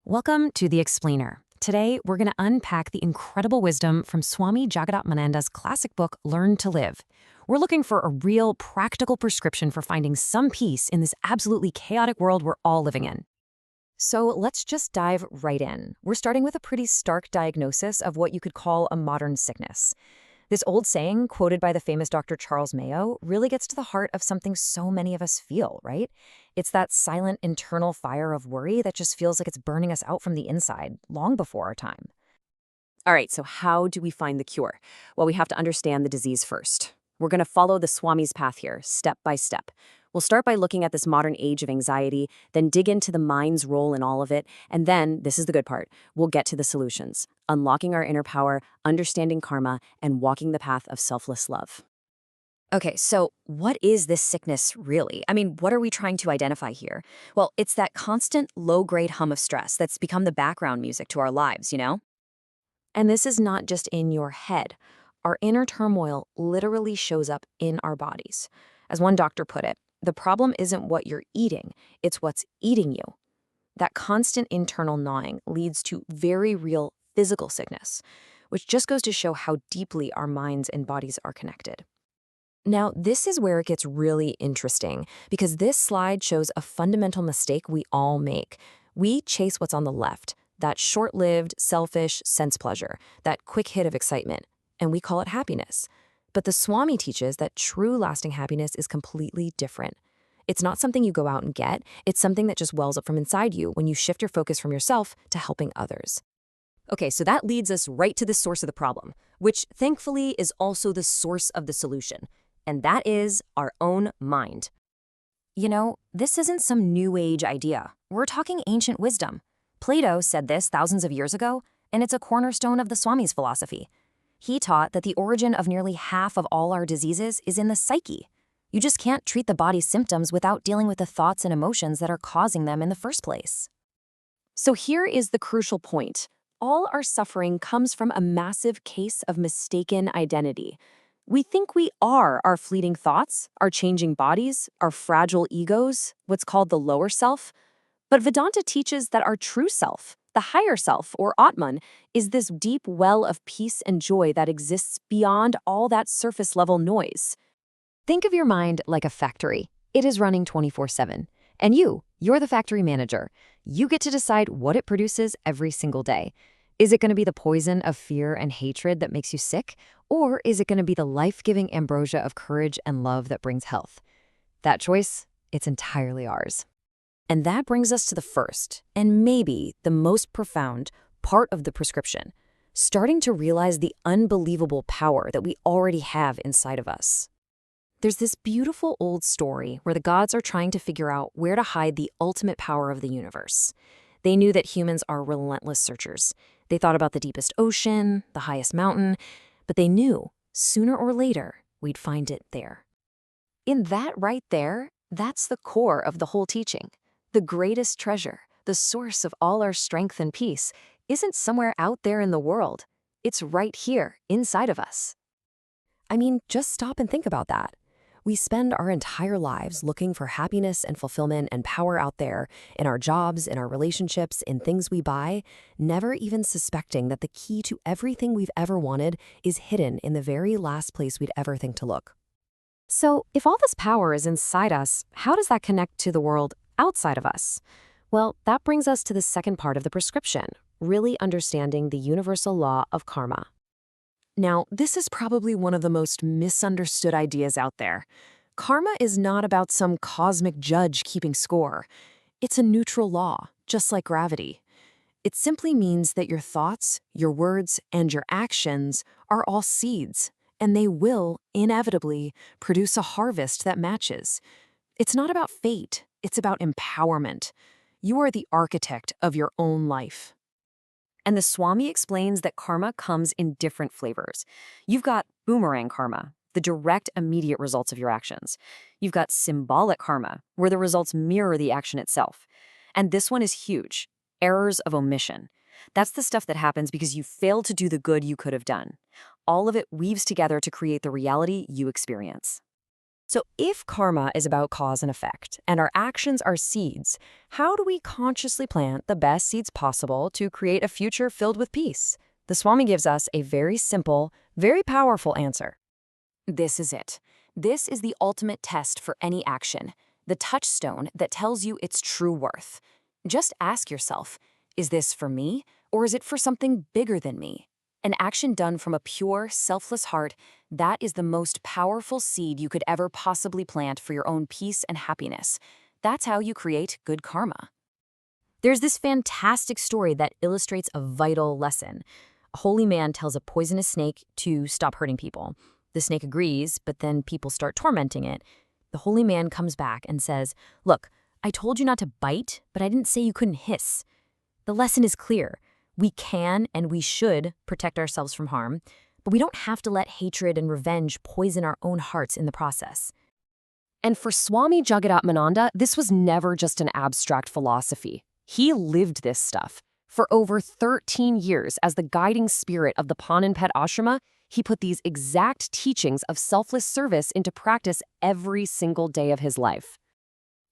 Welcome to The Explainer. Today, we're going to unpack the incredible wisdom from Swami Jagadatmananda's classic book, Learn to Live. We're looking for a real, practical prescription for finding some peace in this absolutely chaotic world we're all living in. So let's just dive right in. We're starting with a pretty stark diagnosis of what you could call a modern sickness. This old saying, quoted by the famous Dr. Charles Mayo, really gets to the heart of something so many of us feel, right? It's that silent internal fire of worry that just feels like it's burning us out from the inside, long before our time. All right, so how do we find the cure? Well, we have to understand the disease first. We're going to follow the Swami's path here, step by step. We'll start by looking at this modern age of anxiety, then dig into the mind's role in all of it, and then, this is the good part, we'll get to the solutions, unlocking our inner power, understanding karma, and walking the path of selfless love. Okay, so what is this sickness really? I mean, what are we trying to identify here? Well, it's that constant low-grade hum of stress that's become the background music to our lives, you know? And this is not just in your head. Our inner turmoil literally shows up in our bodies. As one doctor put it, the problem isn't what you're eating, it's what's eating you. That constant internal gnawing leads to very real physical sickness, which just goes to show how deeply our minds and bodies are connected. Now, this is where it gets really interesting, because this slide shows a fundamental mistake we all make. We chase what's on the left, that short-lived, selfish sense pleasure, that quick hit of excitement, and we call it happiness. But the Swami teaches that true lasting happiness is completely different. It's not something you go out and get, it's something that just wells up from inside you when you shift your focus from yourself to helping others. Okay, so that leads us right to the source of the problem, which thankfully is also the source of the solution, and that is our own mind. You know, this isn't some new age idea. We're talking ancient wisdom. Plato said this thousands of years ago, and it's a cornerstone of the Swami's philosophy. He taught that the origin of nearly half of all our diseases is in the psyche. You just can't treat the body's symptoms without dealing with the thoughts and emotions that are causing them in the first place. So here is the crucial point. All our suffering comes from a massive case of mistaken identity. We think we are our fleeting thoughts, our changing bodies, our fragile egos, what's called the lower self. But Vedanta teaches that our true self, the higher self, or Atman, is this deep well of peace and joy that exists beyond all that surface-level noise. Think of your mind like a factory. It is running 24/7. And you're the factory manager. You get to decide what it produces every single day. Is it going to be the poison of fear and hatred that makes you sick? Or is it going to be the life-giving ambrosia of courage and love that brings health? That choice, it's entirely ours. And that brings us to the first, and maybe the most profound, part of the prescription, starting to realize the unbelievable power that we already have inside of us. There's this beautiful old story where the gods are trying to figure out where to hide the ultimate power of the universe. They knew that humans are relentless searchers. They thought about the deepest ocean, the highest mountain, but they knew, sooner or later, we'd find it there. In that right there, that's the core of the whole teaching. The greatest treasure, the source of all our strength and peace, isn't somewhere out there in the world. It's right here, inside of us. I mean, just stop and think about that. We spend our entire lives looking for happiness and fulfillment and power out there, in our jobs, in our relationships, in things we buy, never even suspecting that the key to everything we've ever wanted is hidden in the very last place we'd ever think to look. So, if all this power is inside us, how does that connect to the world outside of us? Well, that brings us to the second part of the prescription, really understanding the universal law of karma. Now, this is probably one of the most misunderstood ideas out there. Karma is not about some cosmic judge keeping score. It's a neutral law, just like gravity. It simply means that your thoughts, your words, and your actions are all seeds, and they will, inevitably, produce a harvest that matches. It's not about fate, it's about empowerment. You are the architect of your own life. And the Swami explains that karma comes in different flavors. You've got boomerang karma, the direct, immediate results of your actions. You've got symbolic karma, where the results mirror the action itself. And this one is huge, errors of omission. That's the stuff that happens because you failed to do the good you could have done. All of it weaves together to create the reality you experience. So if karma is about cause and effect, and our actions are seeds, how do we consciously plant the best seeds possible to create a future filled with peace? The Swami gives us a very simple, very powerful answer. This is it. This is the ultimate test for any action, the touchstone that tells you its true worth. Just ask yourself, is this for me, or is it for something bigger than me? An action done from a pure, selfless heart, that is the most powerful seed you could ever possibly plant for your own peace and happiness. That's how you create good karma. There's this fantastic story that illustrates a vital lesson. A holy man tells a poisonous snake to stop hurting people. The snake agrees, but then people start tormenting it. The holy man comes back and says, "Look, I told you not to bite, but I didn't say you couldn't hiss." The lesson is clear. We can and we should protect ourselves from harm, but we don't have to let hatred and revenge poison our own hearts in the process. And for Swami Jagadatmananda, this was never just an abstract philosophy. He lived this stuff. For over 13 years, as the guiding spirit of the Ponnonpet Ashrama, he put these exact teachings of selfless service into practice every single day of his life.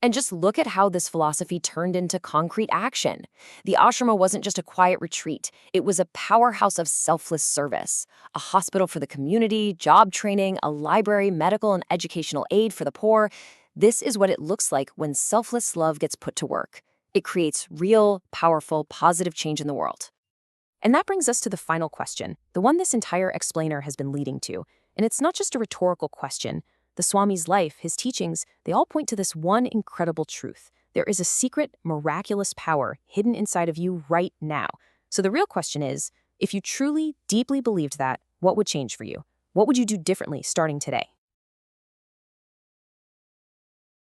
And just look at how this philosophy turned into concrete action. The ashrama wasn't just a quiet retreat. It was a powerhouse of selfless service, a hospital for the community, job training, a library, medical and educational aid for the poor. This is what it looks like when selfless love gets put to work. It creates real, powerful, positive change in the world. And that brings us to the final question, the one this entire explainer has been leading to. And it's not just a rhetorical question. The Swami's life, his teachings, they all point to this one incredible truth. There is a secret, miraculous power hidden inside of you right now. So the real question is, if you truly, deeply believed that, what would change for you? What would you do differently starting today?